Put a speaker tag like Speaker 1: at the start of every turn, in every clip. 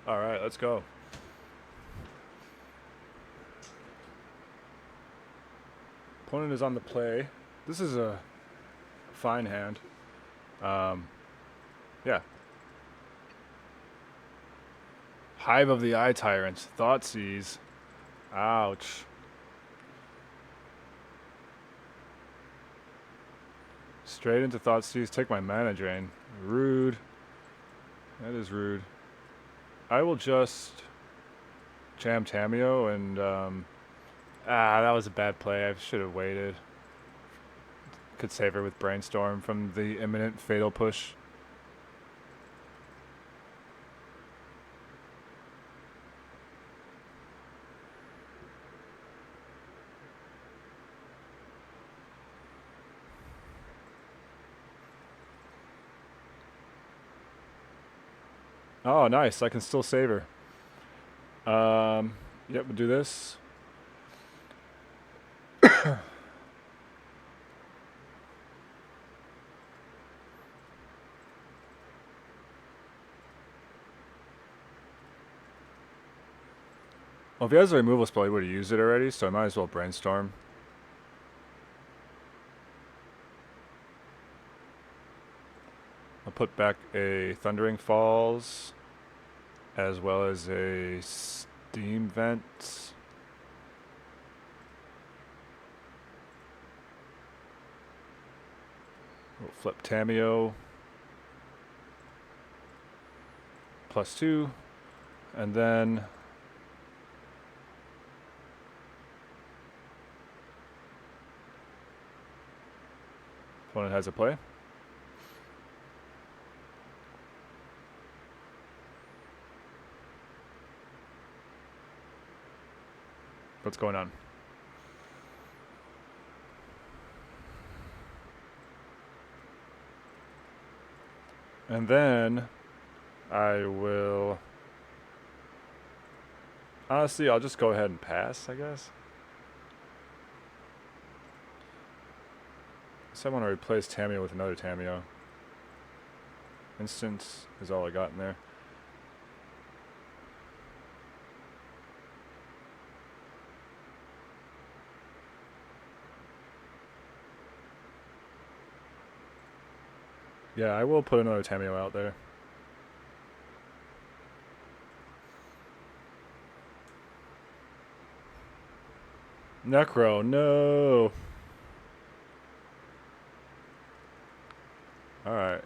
Speaker 1: All right, let's go. Opponent is on the play. This is a fine hand. Yeah. Hive of the Eye Tyrant. Thoughtseize. Ouch. Straight into Thoughtseize. Take my mana drain. Rude. That is rude. I will just jam Tameo and that was a bad play. I should have waited. Could save her with Brainstorm from the imminent fatal push. Oh, nice. I can still save her. Yep, we'll do this. Well, if he has a removal spell, he would have used it already, so I might as well Brainstorm. I'll put back a Thundering Falls, as well as a Steam Vent. We'll flip Tameo. +2. And then opponent has a play. What's going on? And then I will... Honestly, I'll just go ahead and pass, I guess. So I want to replace Tameo with another Tameo. Instance is all I got in there. Yeah, I will put another Tameo out there. Necro, no. Alright.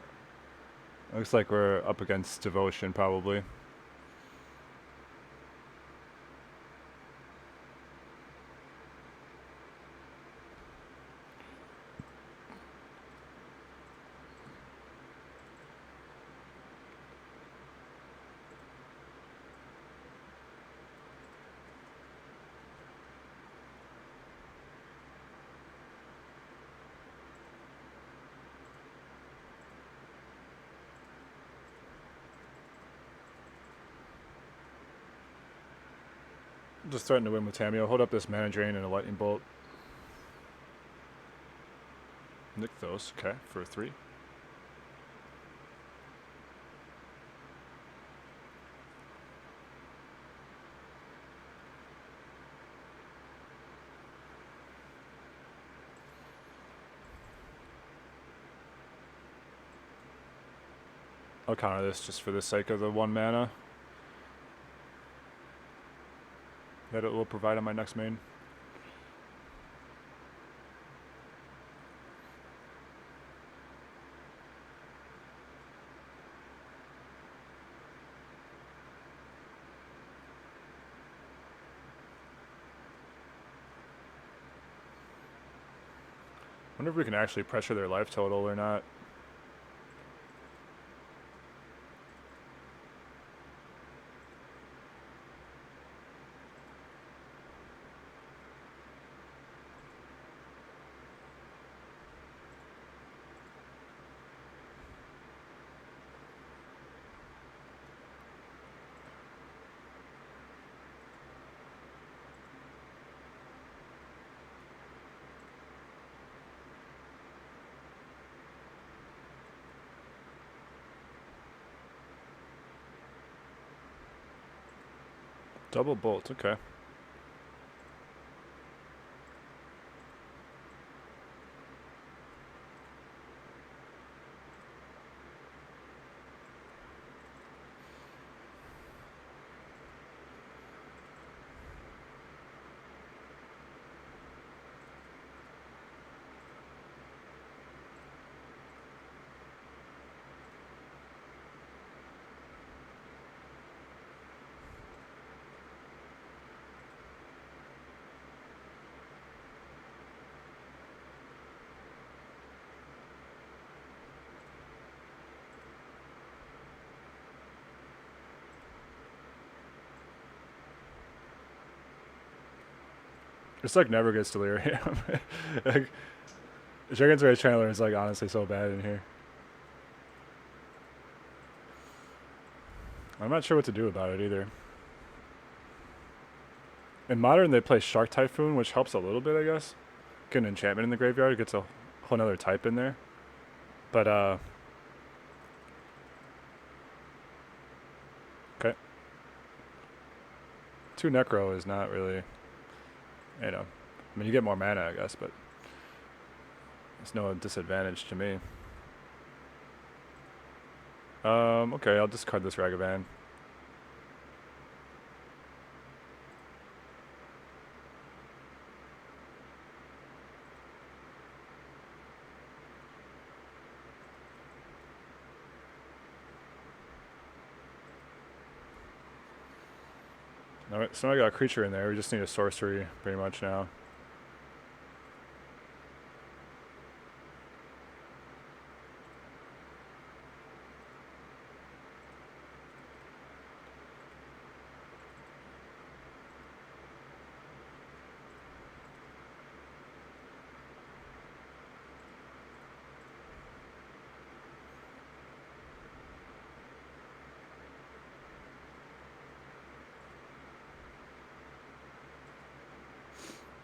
Speaker 1: Looks like we're up against Devotion, probably. Just starting to win with Tameo. Hold up this Mana Drain and a Lightning Bolt. Nykthos, okay, for 3. I'll counter this just for the sake of the 1 mana that it will provide on my next main. Wonder if we can actually pressure their life total or not. Double bolt, okay. It's like never gets delirium. Like, Dragon's Rage trailer is like honestly so bad in here. I'm not sure what to do about it either. In Modern, they play Shark Typhoon, which helps a little bit, I guess. Get an enchantment in the graveyard, it gets a whole nother type in there. But, okay. 2 Necro is not really, you know. I mean, you get more mana, I guess, but it's no disadvantage to me. Okay, I'll discard this Ragavan. Alright, so now I got a creature in there. We just need a sorcery pretty much now.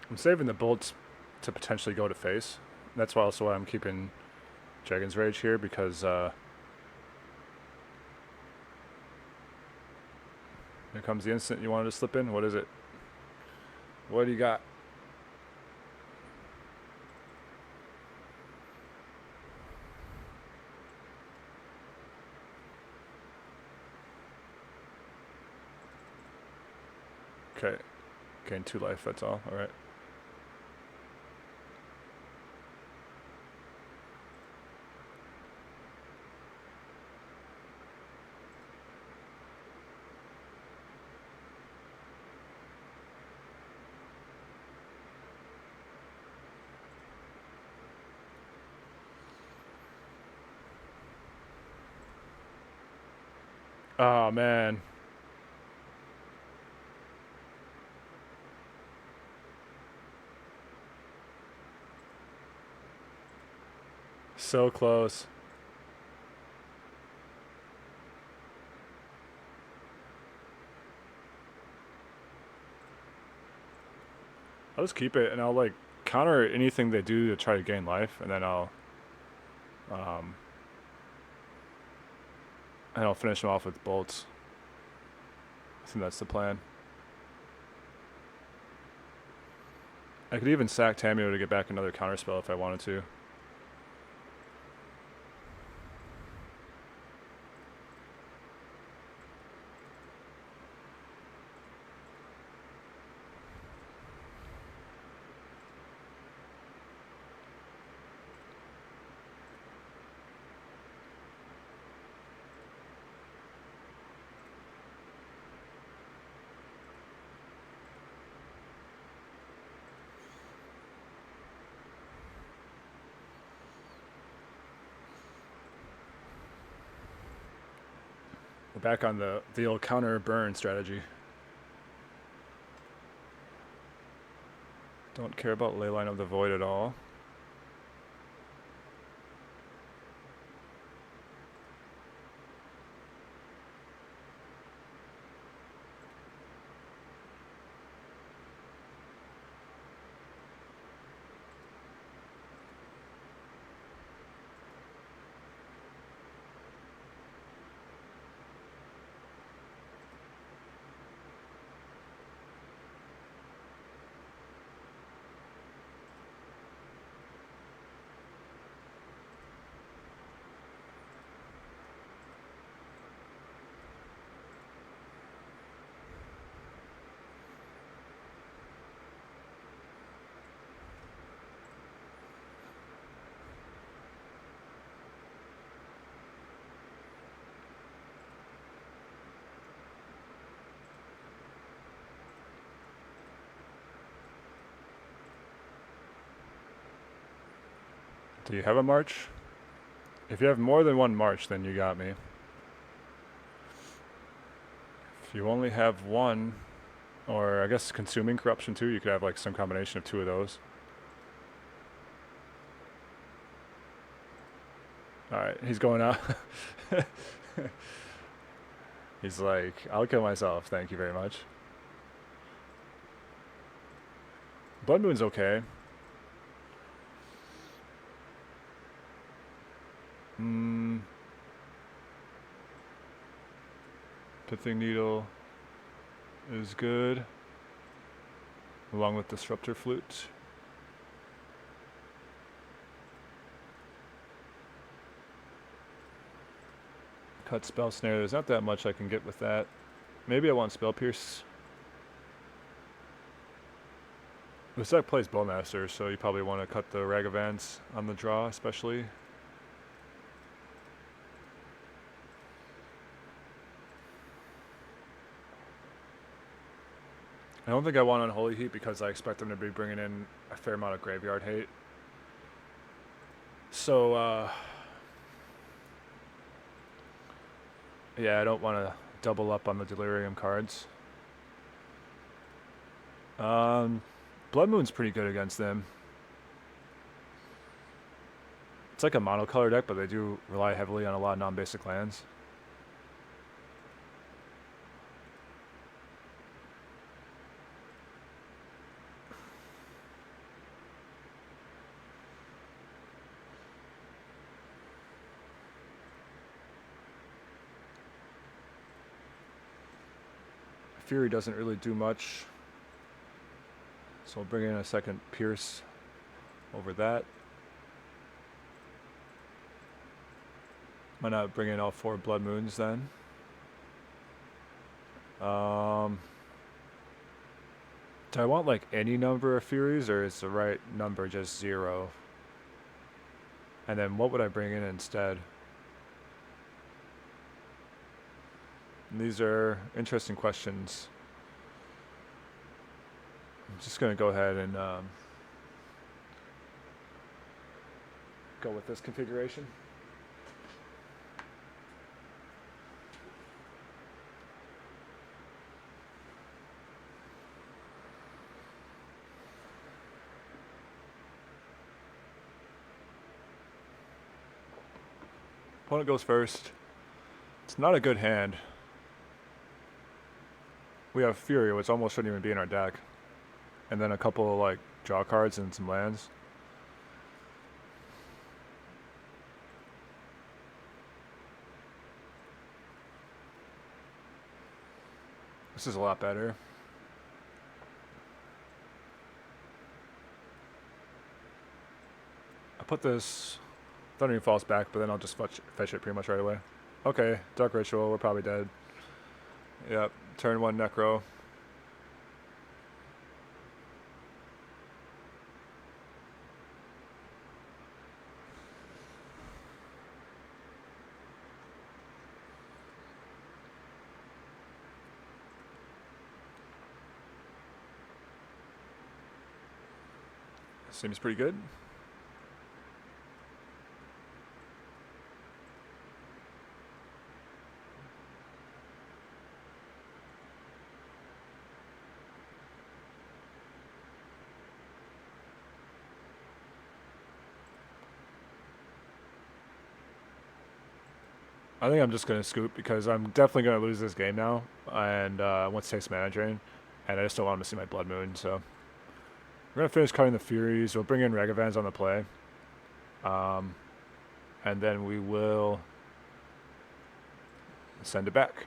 Speaker 1: I'm saving the bolts to potentially go to face. That's why also why I'm keeping Dragon's Rage here, because here comes the instant you wanted to slip in. What is it? What do you got? Okay. Gain 2 life, that's all. Alright. Oh, man. So close. I'll just keep it, and I'll, like, counter anything they do to try to gain life, and then I'll finish them off with bolts. I think that's the plan. I could even sack Tamio to get back another counterspell if I wanted to. We're back on the old counter burn strategy. Don't care about Leyline of the Void at all. Do you have a march? If you have more than one march, then you got me. If you only have one, or I guess consuming corruption too, you could have like some combination of two of those. Alright, he's going out. He's like, I'll kill myself, thank you very much. Blood Moon's okay. Pithing Needle is good, along with Disruptor Flute. Cut Spell Snare, there's not that much I can get with that. Maybe I want Spell Pierce. This deck plays Bowmaster, so you probably want to cut the Ragavans on the draw, especially. I don't think I want Unholy Heat because I expect them to be bringing in a fair amount of graveyard hate. So, yeah, I don't want to double up on the Delirium cards. Blood Moon's pretty good against them. It's like a monocolor deck, but they do rely heavily on a lot of non-basic lands. Fury doesn't really do much, so I'll bring in a second Pierce over that. Why not bring in all 4 Blood Moons then? Do I want like any number of Furies, or is the right number just 0? And then what would I bring in instead? These are interesting questions. I'm just going to go ahead and go with this configuration. Opponent goes first. It's not a good hand. We have Fury, which almost shouldn't even be in our deck. And then a couple of like draw cards and some lands. This is a lot better. I put this Thundering Falls back, but then I'll just fetch it pretty much right away. Okay, Dark Ritual, we're probably dead. Yep, turn 1 Necro. Seems pretty good. I think I'm just going to scoop because I'm definitely going to lose this game now. And once it takes mana drain. And I just don't want him to see my Blood Moon, so. We're going to finish cutting the Furies. We'll bring in Ragavans on the play. And then we will send it back.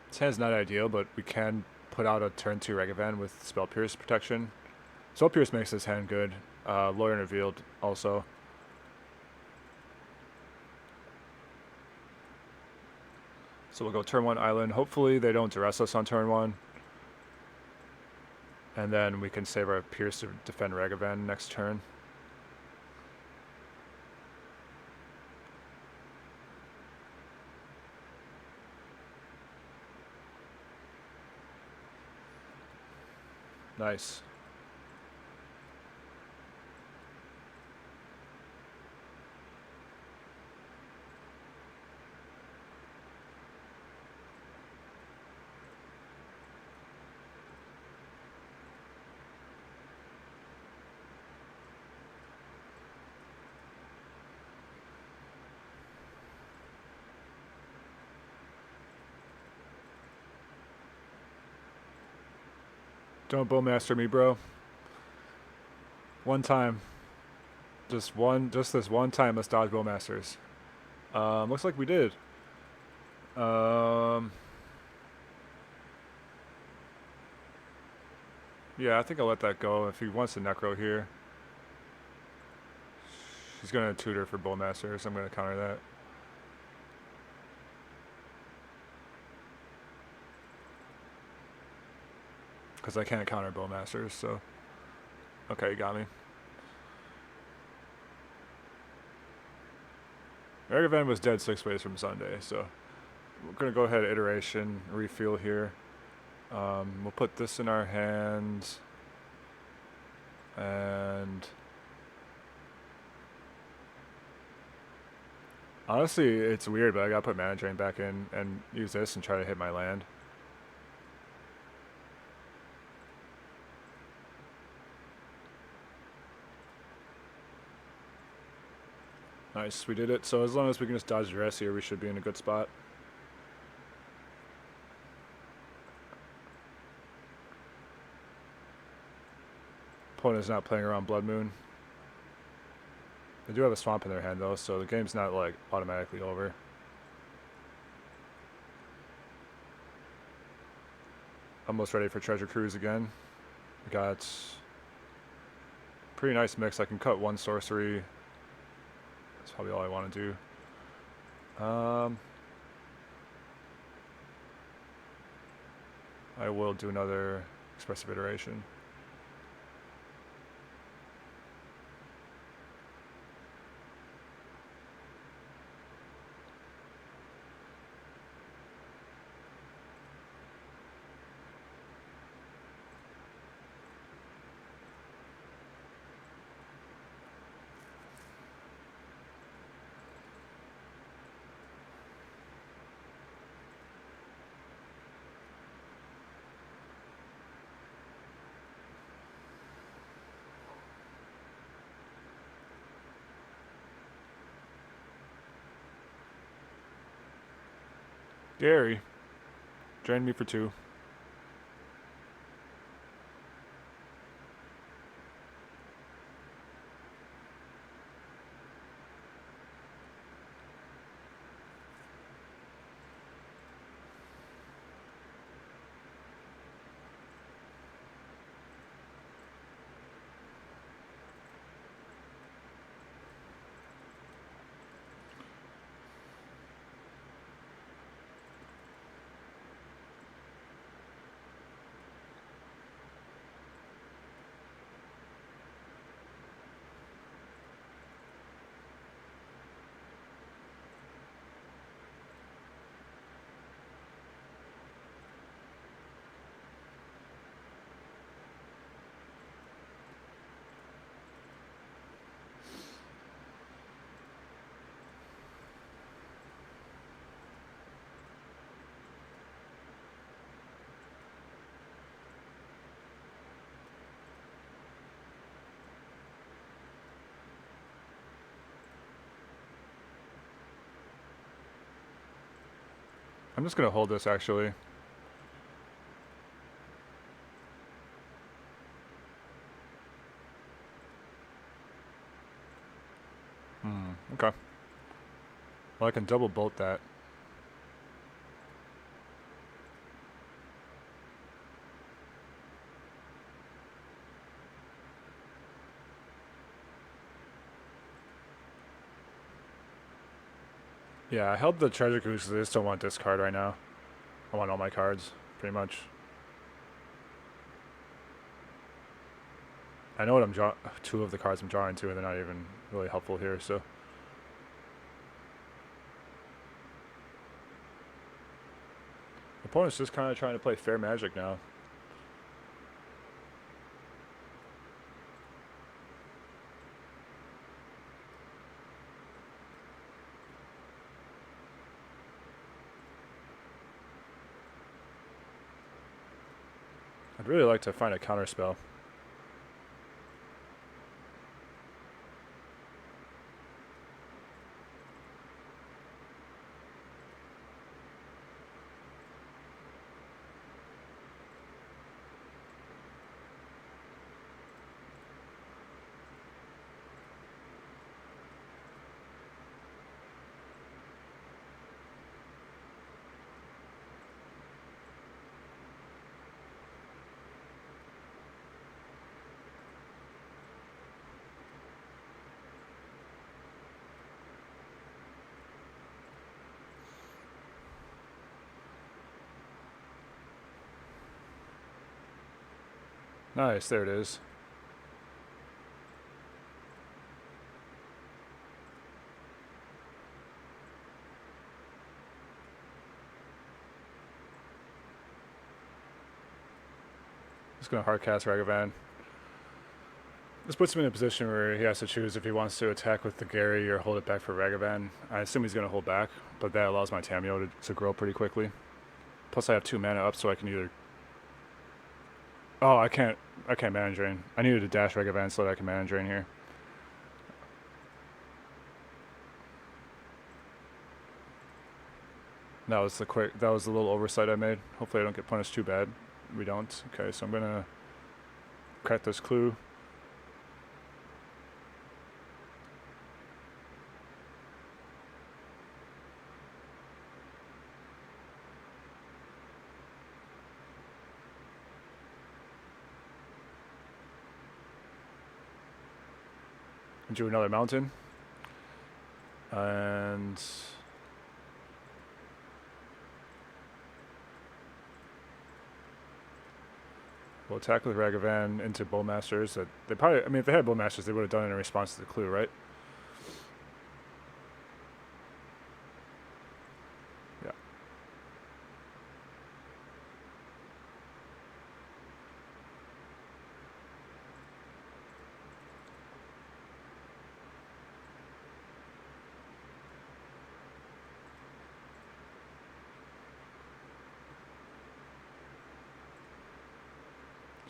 Speaker 1: This hand's not ideal, but we can put out a turn 2 Ragavan with Spell Pierce protection. Spell Pierce makes this hand good. Lawyer Revealed also. So we'll go turn 1 Island. Hopefully they don't duress us on turn 1. And then we can save our Pierce to defend Ragavan next turn. Nice. Don't bowmaster me, bro. One time. Just this one time, let's dodge bowmasters. Looks like we did. Um, yeah, I think I'll let that go. If he wants to necro here, he's gonna tutor for bowmaster, so I'm gonna counter that. Because I can't counter bowmasters, so. Okay, you got me. Erdogan was dead 6 ways from Sunday, so we're gonna go ahead iteration, refuel here. We'll put this in our hands, and honestly, it's weird, but I gotta put mana drain back in and use this and try to hit my land. Nice, we did it. So as long as we can just dodge the rest here, we should be in a good spot. Opponent's not playing around Blood Moon. They do have a swamp in their hand though, so the game's not like automatically over. Almost ready for Treasure Cruise again. We got pretty nice mix. I can cut one sorcery. That's probably all I want to do. I will do another expressive iteration. Gary, drain me for 2. I'm just gonna hold this actually. Okay. Well, I can double bolt that. Yeah, I held the treasure goose because I just don't want this card right now. I want all my cards, pretty much. I know what I'm drawing. 2 of the cards I'm drawing to, and they're not even really helpful here, so. Opponent's just kind of trying to play fair magic now. really like to find a counter spell. Nice, there it is. Just gonna hardcast Ragavan. This puts him in a position where he has to choose if he wants to attack with the Gary or hold it back for Ragavan. I assume he's gonna hold back, but that allows my Tamio to grow pretty quickly. Plus I have 2 mana up, so I can either... Oh, I can't mana drain. I needed to dash Ragavan so that I can mana drain here. That was the little oversight I made. Hopefully I don't get punished too bad. We don't. Okay, so I'm gonna crack this clue. And do another mountain. And we'll attack with Ragavan into Bowmasters. That they probably, I mean, if they had Bowmasters, they would have done it in response to the clue, right? Yeah.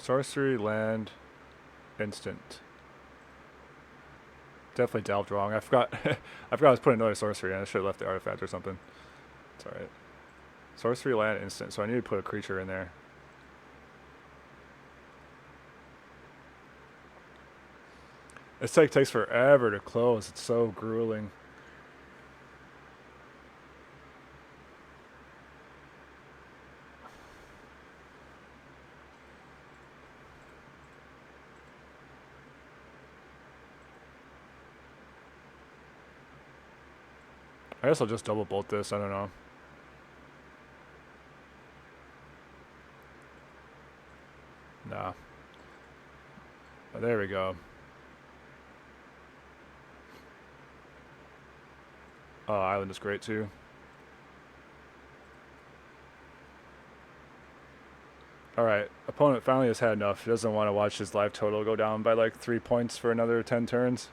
Speaker 1: Sorcery, land, instant. Definitely delved wrong. I forgot. I forgot I was putting another sorcery in. I should have left the artifact or something. It's all right. Sorcery, land, instant. So I need to put a creature in there. This deck takes forever to close. It's so grueling. I guess I'll just double bolt this. I don't know. Nah. Oh, there we go. Oh, Island is great too. Alright, opponent finally has had enough. He doesn't want to watch his life total go down by like 3 points for another 10 turns.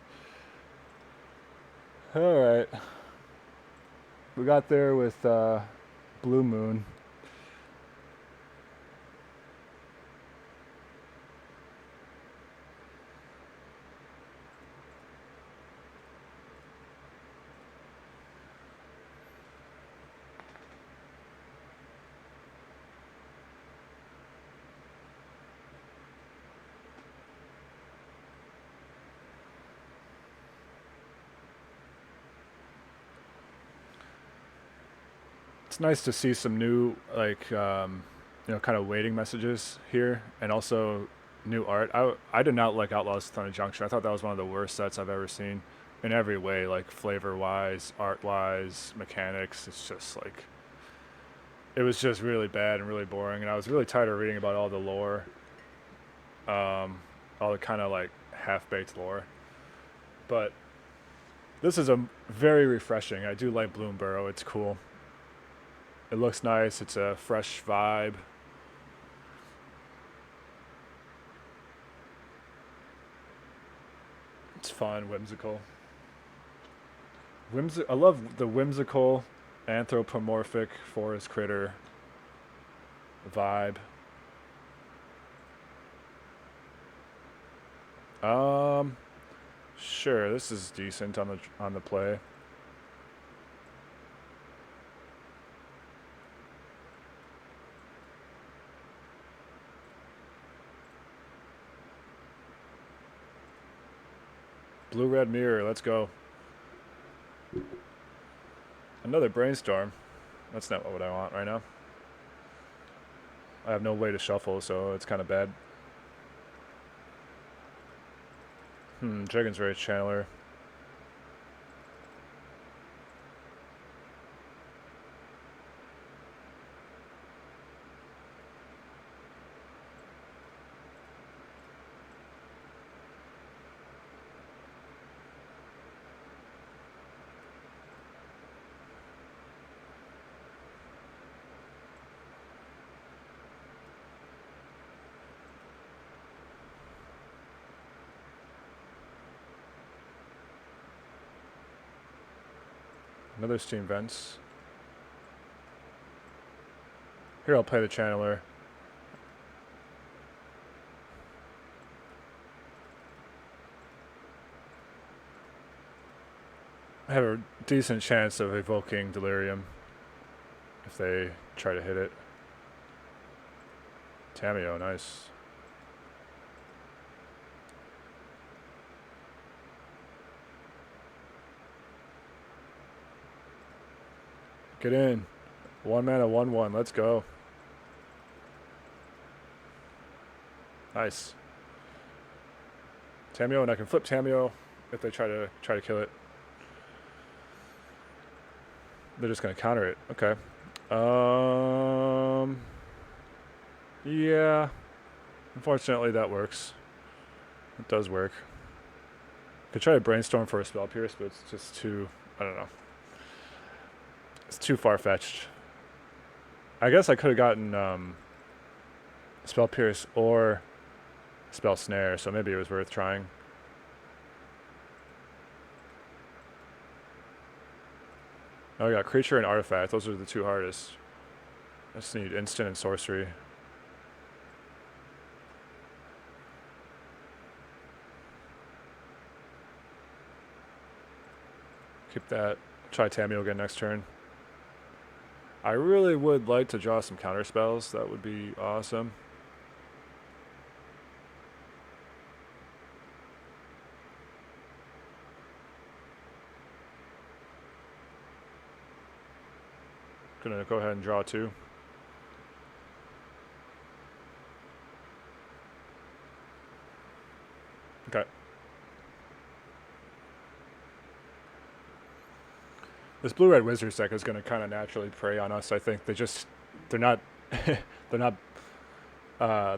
Speaker 1: Alright. We got there with Blue Moon. It's nice to see some new, like, you know, kind of waiting messages here, and also new art. I did not like Outlaws Thunder Junction. I thought that was one of the worst sets I've ever seen in every way, like flavor-wise, art-wise, mechanics. It's just like, it was just really bad and really boring, and I was really tired of reading about all the lore, all the kind of like half-baked lore. But this is a very refreshing. I do like Bloomburrow. It's cool. It looks nice. It's a fresh vibe. It's fun, whimsical. I love the whimsical, anthropomorphic forest critter vibe. Um, sure. This is decent on the play. Blue red mirror. Let's go. Another brainstorm. That's not what I want right now. I have no way to shuffle, so it's kind of bad. Dragon's Rage Channeler. Another Steam Vents. Here, I'll play the Channeler. I have a decent chance of evoking Delirium if they try to hit it. Tameo, nice. Get in. 1 mana, 1/1. Let's go. Nice. Tameo, and I can flip Tameo if they try to kill it. They're just gonna counter it. Okay. Yeah. Unfortunately, that works. It does work. Could try to brainstorm for a Spell Pierce, but it's just too. I don't know. It's too far fetched. I guess I could have gotten Spell Pierce or Spell Snare, so maybe it was worth trying. Oh, I got Creature and Artifact. Those are the two hardest. I just need Instant and Sorcery. Keep that. Try Tameo again next turn. I really would like to draw some counter spells. That would be awesome. Gonna go ahead and draw 2. Okay. This blue-red Wizards deck is gonna kind of naturally prey on us. I think they're not they're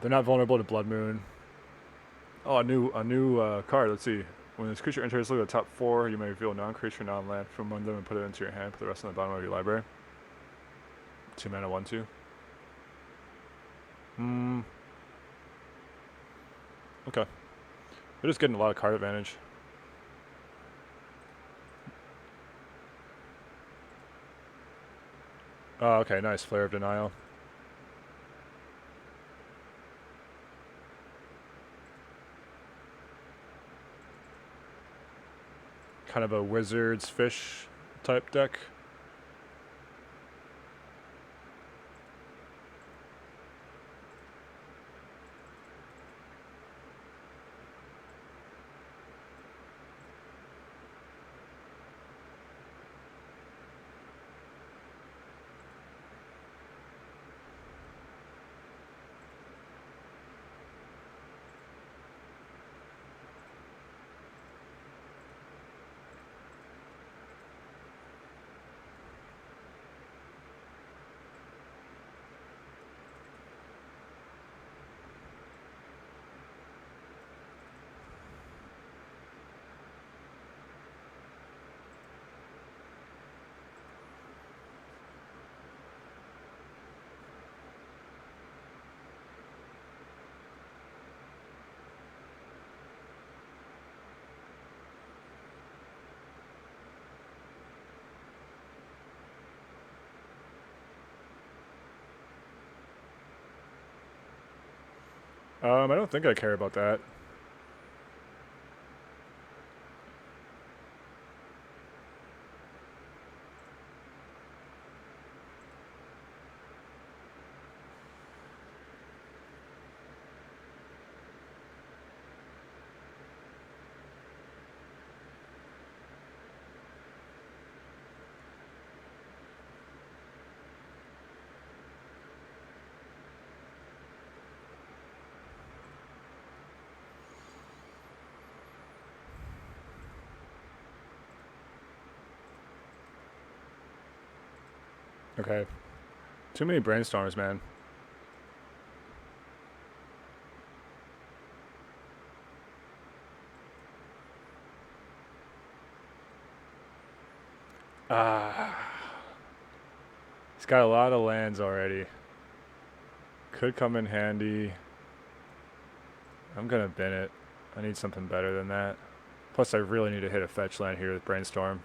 Speaker 1: not vulnerable to Blood Moon. Oh, a new card. Let's see. When this creature enters, look at the top 4. You may reveal a non-creature, non-land from among them and put it into your hand. Put the rest on the bottom of your library. 2 mana, 1/2. Okay. They're just getting a lot of card advantage. Oh, okay, nice. Flare of Denial. Kind of a Wizards Fish type deck. I don't think I care about that. Okay. Too many brainstorms, man. Ah. He's got a lot of lands already. Could come in handy. I'm gonna bin it. I need something better than that. Plus, I really need to hit a fetch land here with Brainstorm.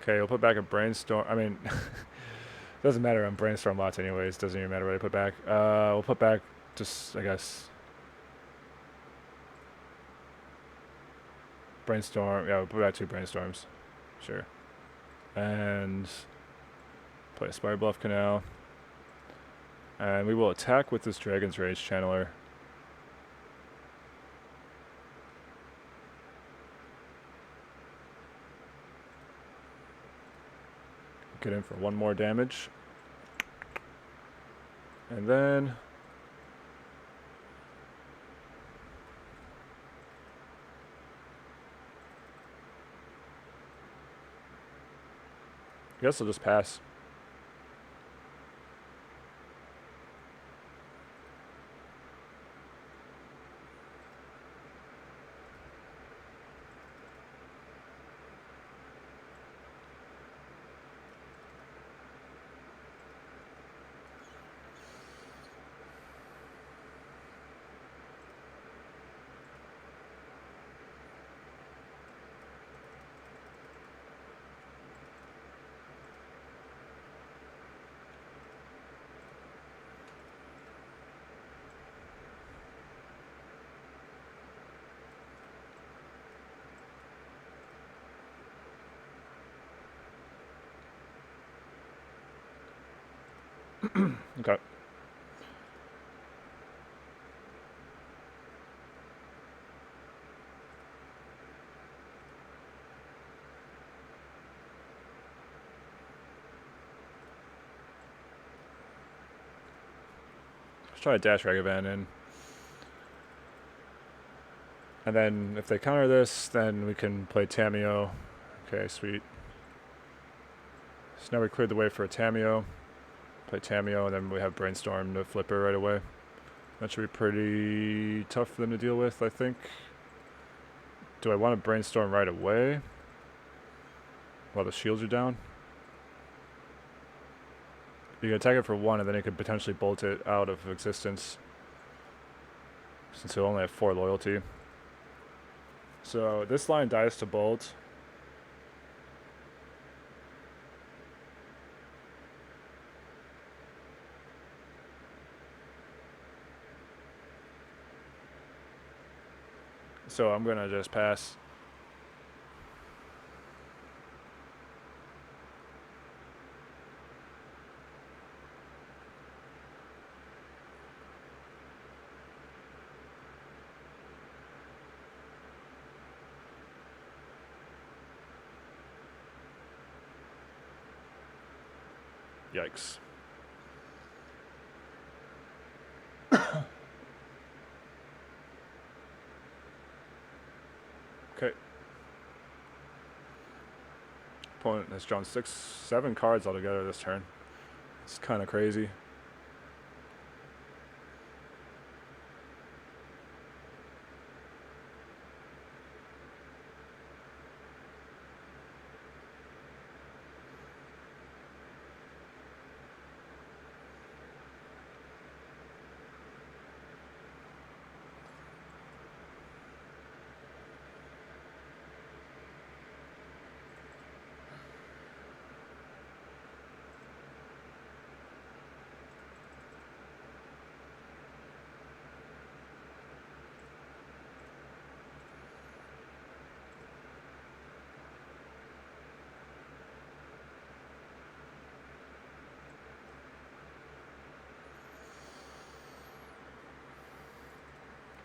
Speaker 1: Okay, we'll put back a Brainstorm. I mean, doesn't matter on Brainstorm lots anyways. Doesn't even matter what I put back. We'll put back just, I guess, Brainstorm. Yeah, we'll put back 2 Brainstorms. Sure. And play a Spire Bluff Canal. And we will attack with this Dragon's Rage Channeler. Get in for 1 more damage. And then I guess I'll just pass. Okay. Let's try to dash Ragavan in. And then if they counter this, then we can play Tameo. Okay, sweet. So now we cleared the way for a Tameo. Play Tameo, and then we have Brainstorm to flipper right away. That should be pretty tough for them to deal with, I think. Do I want to Brainstorm right away while the shields are down? You can attack it for 1, and then you could potentially bolt it out of existence, since it'll only have 4 loyalty. So this line dies to bolt. So I'm gonna just pass. Yikes. Okay. Opponent has drawn 7 cards altogether this turn. It's kind of crazy.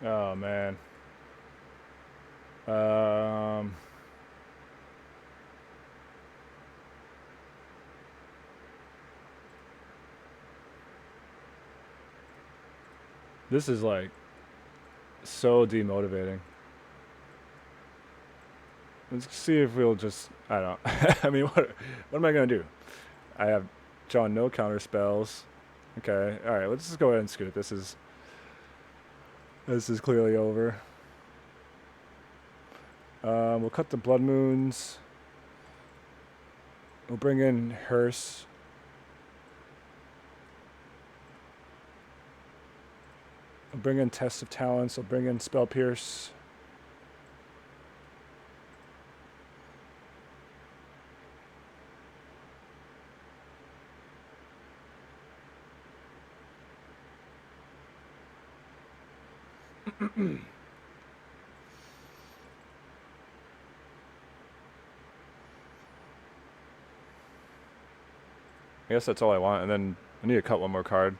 Speaker 1: Oh man. This is like so demotivating. Let's see if we'll just, I don't know. I mean, what am I going to do? I have drawn no counter spells. Okay, alright, let's just go ahead and scoot. This is clearly over. We'll cut the Blood Moons. We'll bring in Hearse. We'll bring in Test of Talents. We'll bring in Spell Pierce. I guess that's all I want, and then I need to cut one more card.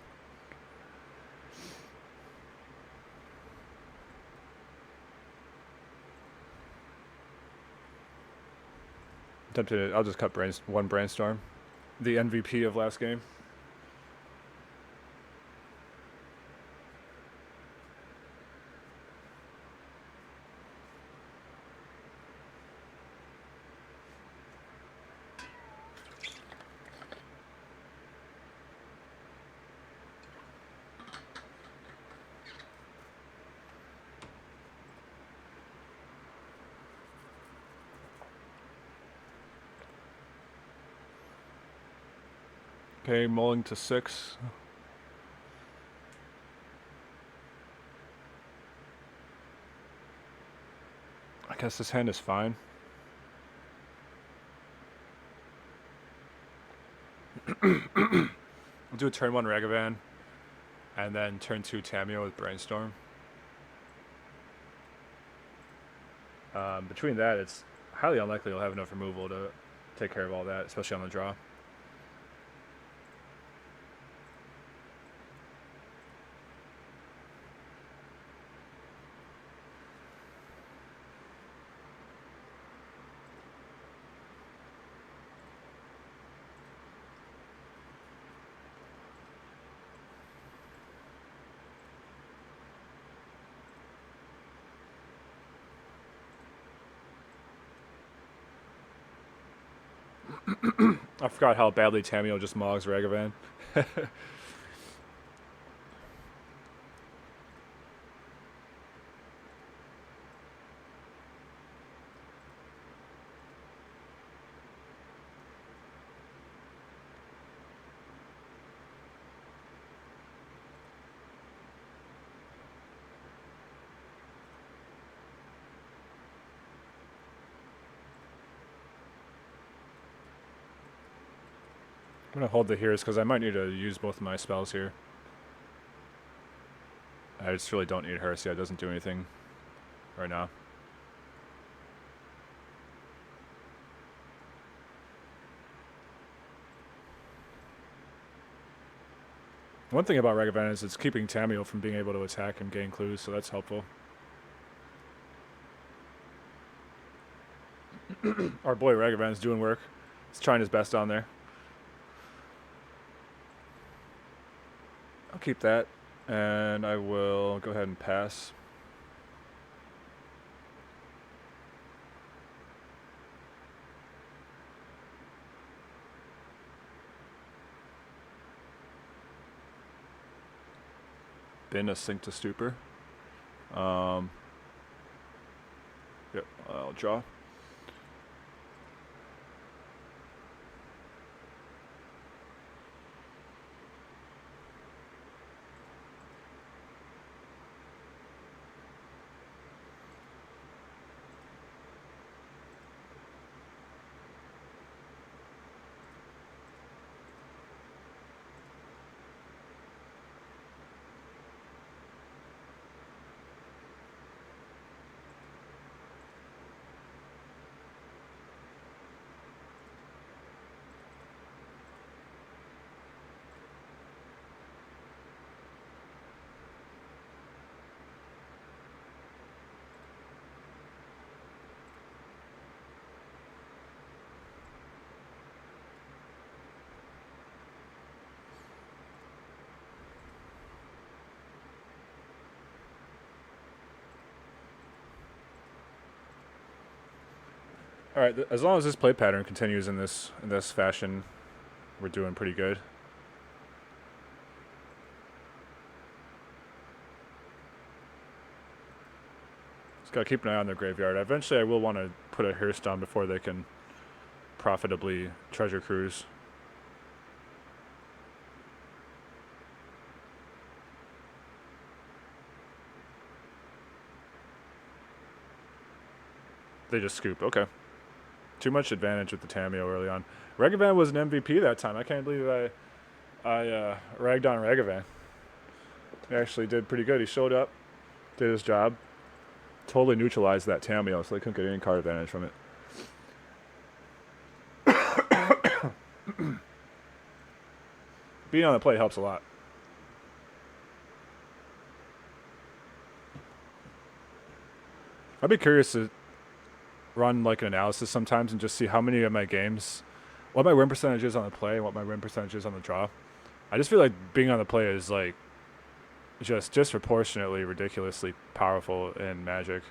Speaker 1: I'll just cut one Brainstorm. The MVP of last game. Okay, mulling to 6. I guess this hand is fine. I'll do a turn 1 Ragavan, and then turn 2 Tamio with Brainstorm. Between that, it's highly unlikely you'll have enough removal to take care of all that, especially on the draw. I forgot how badly Tamio just mogs Ragavan. I'm going to hold the Hears because I might need to use both of my spells here. I just really don't need Hearse. Yeah, it doesn't do anything right now. One thing about Ragavan is it's keeping Tamio from being able to attack and gain clues, so that's helpful. Our boy Ragavan is doing work. He's trying his best down there. I'll keep that, and I will go ahead and pass. Been a Sink to Stupor. Yep, I'll draw. All right, as long as this play pattern continues in this fashion, we're doing pretty good. Just gotta keep an eye on their graveyard. Eventually, I will want to put a hearse down before they can profitably treasure cruise. They just scoop. Okay. Too much advantage with the Tameo early on. Regavan was an MVP that time. I can't believe I ragged on Regavan. He actually did pretty good. He showed up, did his job, totally neutralized that Tameo, so they couldn't get any card advantage from it. Being on the play helps a lot. I'd be curious to run like an analysis sometimes and just see how many of my games, what my win percentage is on the play and what my win percentage is on the draw. I just feel like being on the play is like just disproportionately ridiculously powerful in Magic.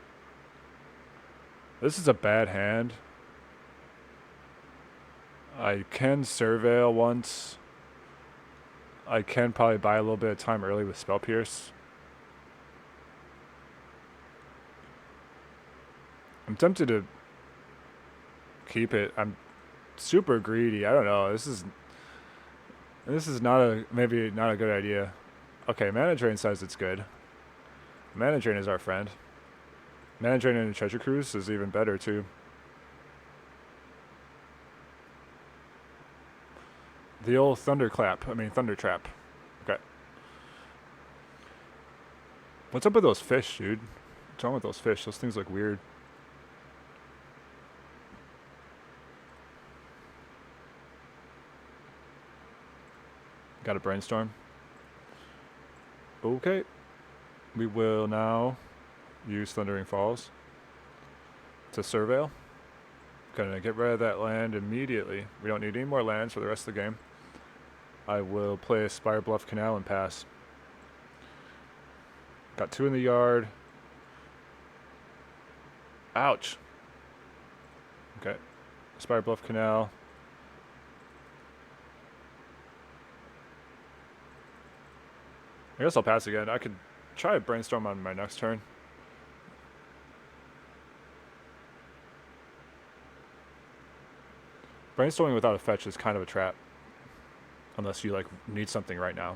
Speaker 1: This is a bad hand. I can Surveil once. I can probably buy a little bit of time early with Spell Pierce. I'm tempted to keep it. I'm super greedy. I don't know. This is maybe not a good idea. Okay, Mana Drain says it's good. Mana Drain is our friend. Mana Drain and Treasure Cruise is even better too. The old Thunder Trap. Okay. What's up with those fish, dude? What's wrong with those fish? Those things look weird. Got a Brainstorm. Okay. We will now use Thundering Falls to Surveil. Gonna get rid of that land immediately. We don't need any more lands for the rest of the game. I will play a Spire Bluff Canal and pass. Got 2 in the yard. Ouch. Okay. Spire Bluff Canal. I guess I'll pass again. I could try a Brainstorm on my next turn. Brainstorming without a fetch is kind of a trap. Unless you like need something right now.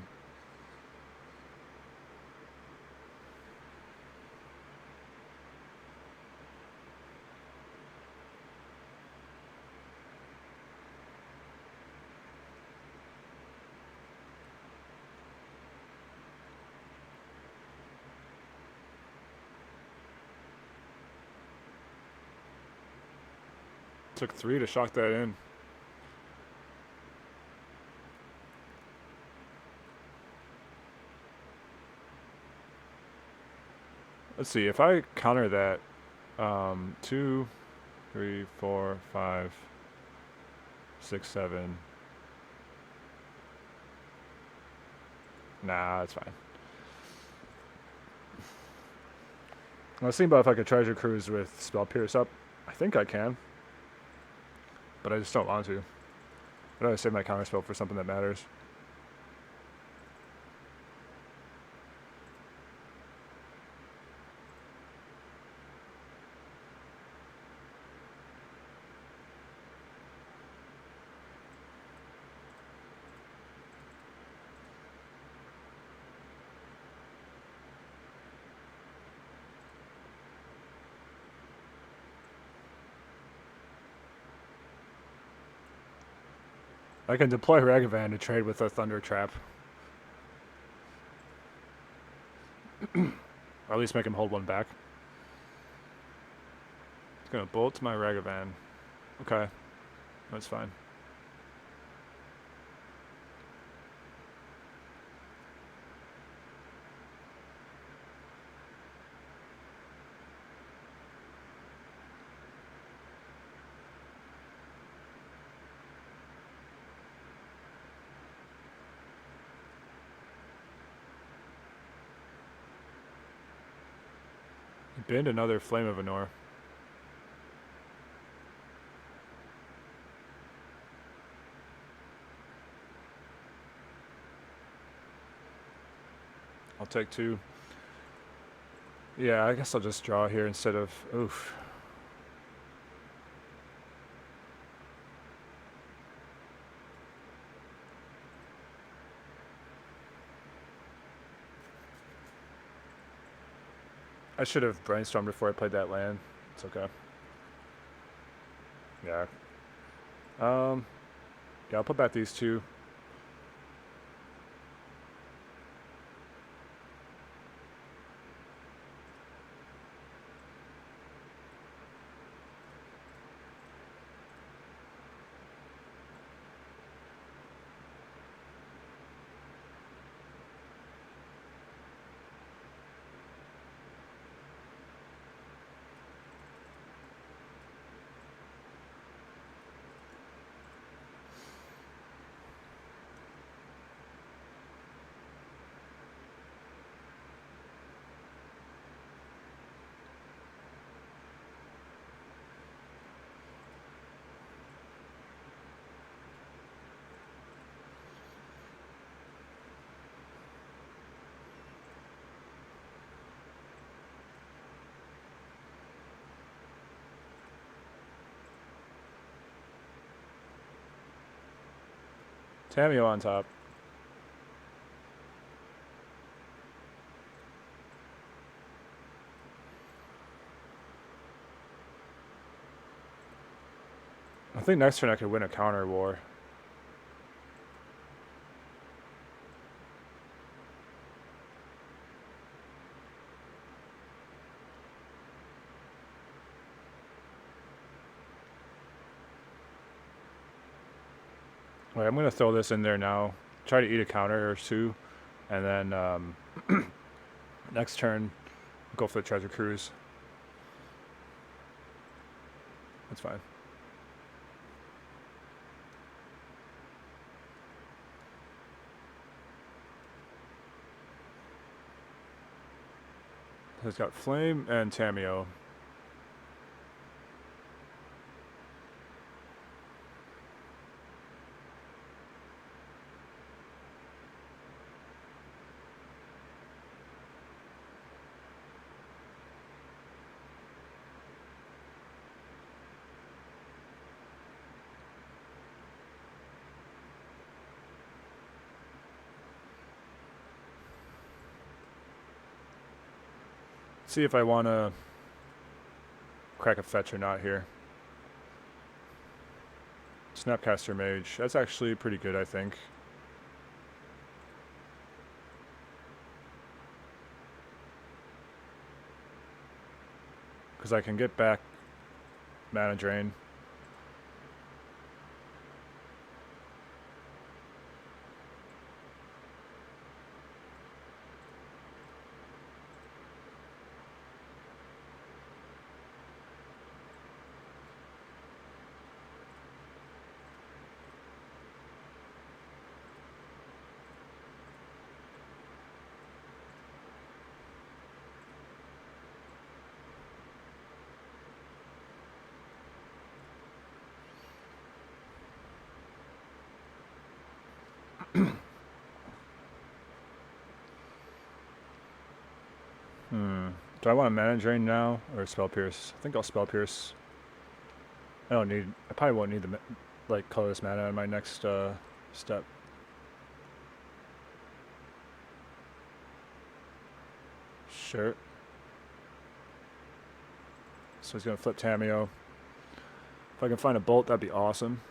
Speaker 1: Took 3 to shock that in. Let's see, if I counter that, 2, 3, 4, 5, 6, 7. Nah, that's fine. I was thinking about if I could Treasure Cruise with Spell Pierce up. I think I can. But I just don't want to. I'd rather save my counterspell for something that matters. I can deploy Ragavan to trade with a Thunder Trap. Or at least make him hold 1 back. It's gonna bolt to my Ragavan. Okay. That's fine. Binned another Flame of Anor. I'll take 2. Yeah, I guess I'll just draw here instead of... Oof. I should have brainstormed before I played that land. It's okay. Yeah. Yeah, I'll put back these 2. Tamio on top. I think next turn I could win a counter war. Wait, I'm going to throw this in there now. Try to eat a counter or 2. And then next turn, go for the treasure cruise. That's fine. He's got Flame and Tamio. See if I want to crack a fetch or not here. Snapcaster Mage. That's actually pretty good, I think. Because I can get back Mana Drain. Do I want a Mana Drain now or Spell Pierce? I think I'll Spell Pierce. I probably won't need the colorless mana in my next step. Sure. So he's gonna flip Tamio. If I can find a bolt, that'd be awesome.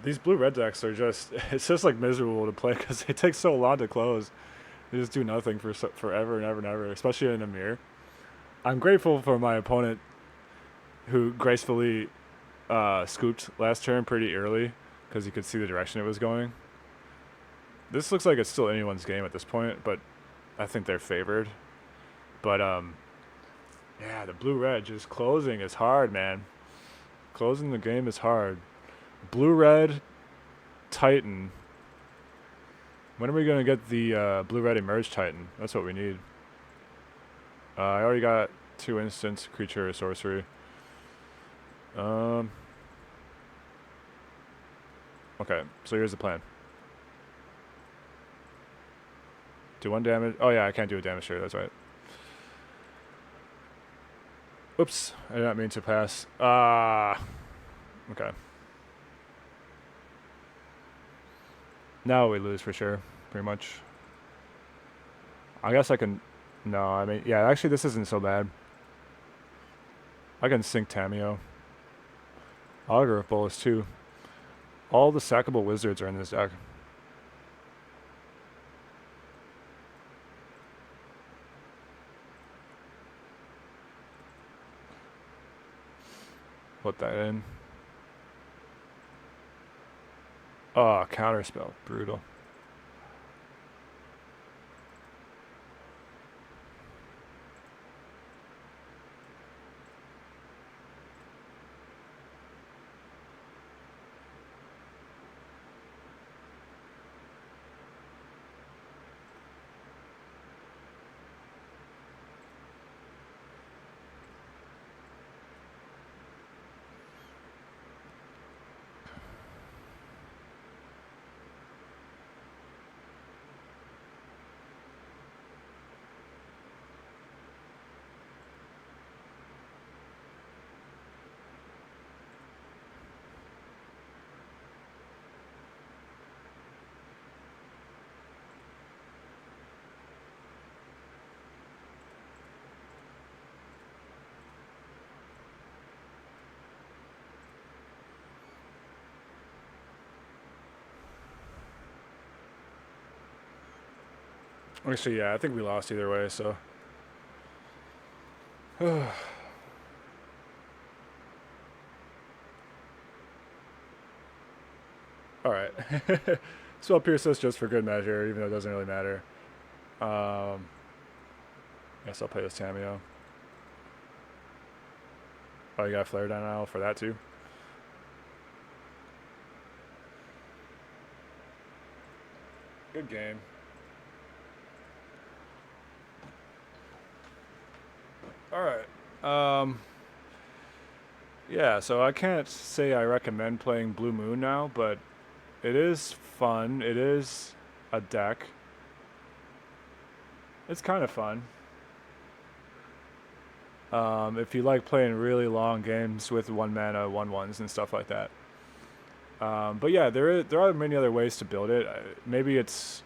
Speaker 1: These blue-red decks are just, it's just like miserable to play because they take so long to close. They just do nothing for forever and ever and ever, especially in a mirror. I'm grateful for my opponent who gracefully scooped last turn pretty early because he could see the direction it was going. This looks like it's still anyone's game at this point, but I think they're favored. But yeah, the blue-red just closing is hard, man. Closing the game is hard. Blue-red Titan. When are we gonna get the blue-red emerge Titan? That's what we need. I already got 2 instant creature sorcery. Okay, so here's the plan. Do 1 damage. Oh yeah, I can't do a damage here. That's right. Oops, I did not mean to pass. Okay. Now we lose for sure, pretty much. I guess I can... No, I mean, yeah, actually this isn't so bad. I can sync Tameo. Augur of Bolus too. All the sackable wizards are in this deck. Put that in. Oh, counterspell. Brutal. Actually, yeah, I think we lost either way, so... Alright. So I'll pierce this just for good measure, even though it doesn't really matter. Guess I'll play this Tameo. Oh, you got Flare Denial for that too? Good game. Alright. Yeah, so I can't say I recommend playing Blue Moon now, but it is fun. It is a deck. It's kind of fun. If you like playing really long games with 1 mana 1/1s and stuff like that. But yeah, there are many other ways to build it. Maybe it's...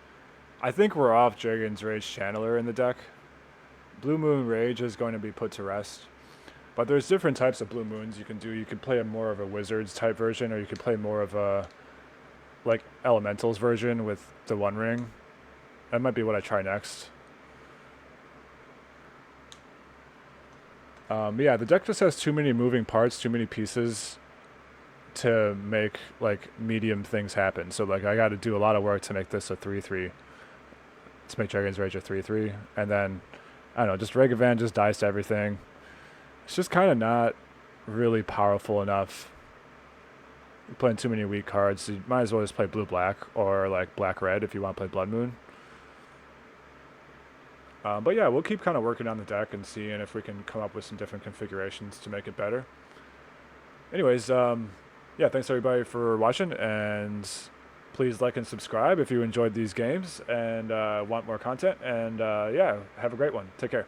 Speaker 1: I think we're off Dragon's Rage Channeler in the deck. Blue Moon Rage is going to be put to rest. But there's different types of Blue Moons you can do. You can play a more of a Wizards type version, or you could play more of a like Elementals version with the One Ring. That might be what I try next. Yeah, the deck just has too many moving parts, too many pieces to make like medium things happen. So like I got to do a lot of work to make this a 3/3. To make Dragon's Rage a 3/3, and then I don't know, just Regavan just dies to everything. It's just kind of not really powerful enough. You're playing too many weak cards, so you might as well just play blue-black or like black-red if you want to play Blood Moon. But yeah, we'll keep kind of working on the deck and seeing if we can come up with some different configurations to make it better. Anyways, yeah, thanks everybody for watching, and please like and subscribe if you enjoyed these games and want more content. And yeah, have a great one. Take care.